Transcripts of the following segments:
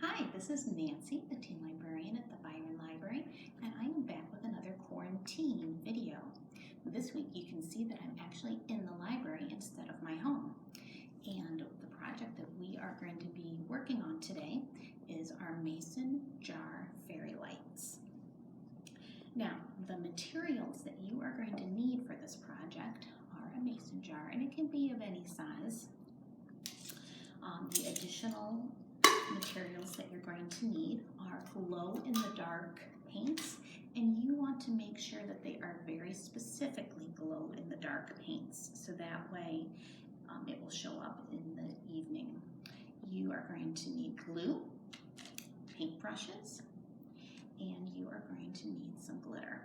Hi, this is Nancy, the teen librarian at the Byron Library, and I am back with another quarantine video. This week you can see that I'm actually in the library instead of my home. And the project that we are going to be working on today is our mason jar fairy lights. Now, the materials that you are going to need for this project are a mason jar, and it can be of any size. The additional materials that you're going to need are glow-in-the-dark paints, and you want to make sure that they are very specifically glow-in-the-dark paints, so that way it will show up in the evening. You are going to need glue, paintbrushes, and you are going to need some glitter.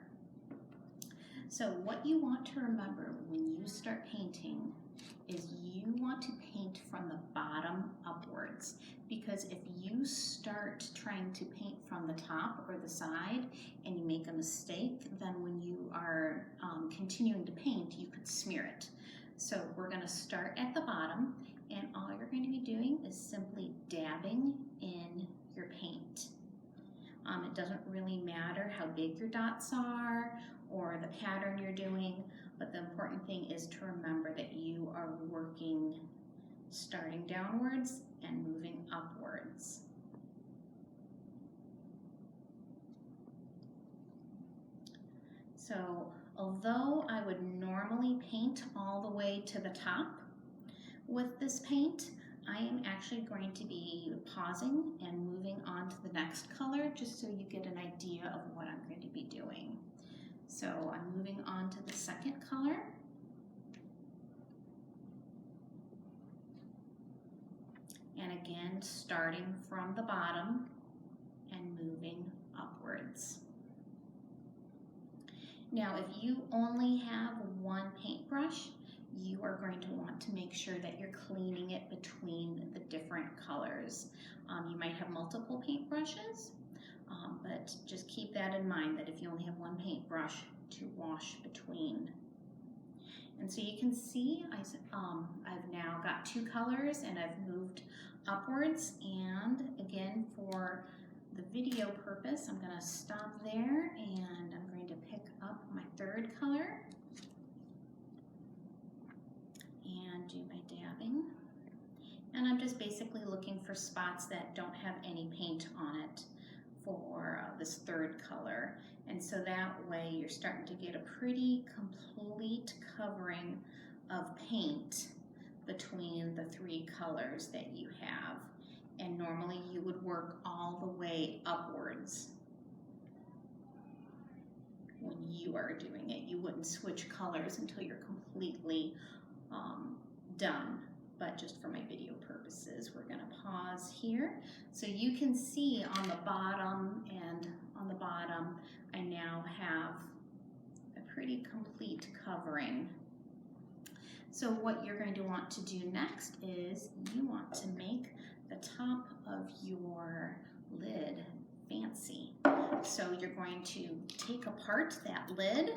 So what you want to remember when you start painting is you want to paint from the bottom upwards, because if you start trying to paint from the top or the side and you make a mistake, then when you are continuing to paint, you could smear it. So we're going to start at the bottom, and all you're going to be doing is simply dabbing in your paint. It doesn't really matter how big your dots are or the pattern you're doing, but the important thing is to remember that you are working starting downwards and moving upwards. So although I would normally paint all the way to the top with this paint, I am actually going to be pausing and moving on to the next color just so you get an idea of what I'm going to be doing. So I'm moving on to the second color. And again, starting from the bottom and moving upwards. Now, if you only have one paintbrush, you are going to want to make sure that you're cleaning it between the different colors. You might have multiple paintbrushes, but just keep that in mind that if you only have one paintbrush, to wash between. And so you can see I've now got two colors and I've moved upwards, and again for the video purpose I'm going to stop there and I'm going to pick up my third color and do my dabbing. And I'm just basically looking for spots that don't have any paint on it for this third color. And so that way you're starting to get a pretty complete covering of paint between the three colors that you have. And normally you would work all the way upwards when you are doing it. You wouldn't switch colors until you're completely done. But just for my video purposes, we're going to pause here. So you can see on the bottom, and on the bottom I now have a pretty complete covering. So what you're going to want to do next is you want to make the top of your lid fancy. So you're going to take apart that lid,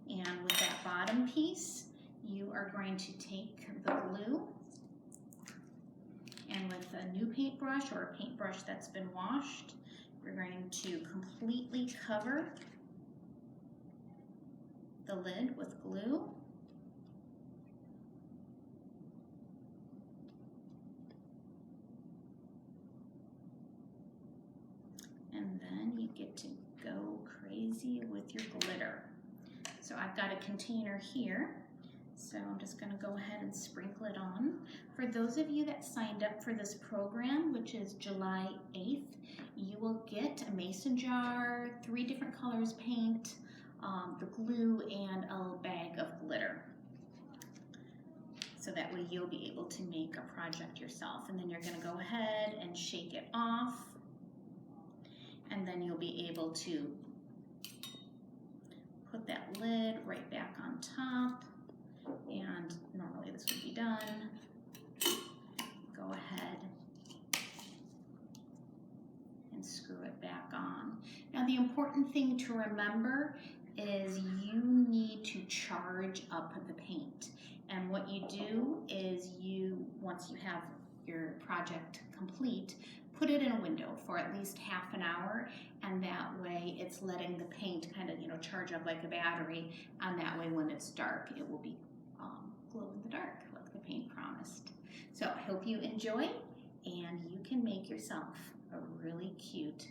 and with that bottom piece you are going to take the glue, and with a new paintbrush or a paintbrush that's been washed, you're going to completely cover the lid with glue. And then you get to go crazy with your glitter. So I've got a container here, so I'm just going to go ahead and sprinkle it on. For those of you that signed up for this program, which is July 8th, you will get a mason jar, 3 different colors paint, the glue, and a bag of glitter. So that way you'll be able to make a project yourself. And then you're going to go ahead and shake it off, and then you'll be able to put that lid right back on top, and normally this would be done. Go ahead and screw it back on. Now the important thing to remember is you need to charge up the paint, and what you do is once you have your project complete, put it in a window for at least half an hour, and that way it's letting the paint kind of, charge up like a battery, and that way when it's dark, it will be glow in the dark like the paint promised. So I hope you enjoy, and you can make yourself a really cute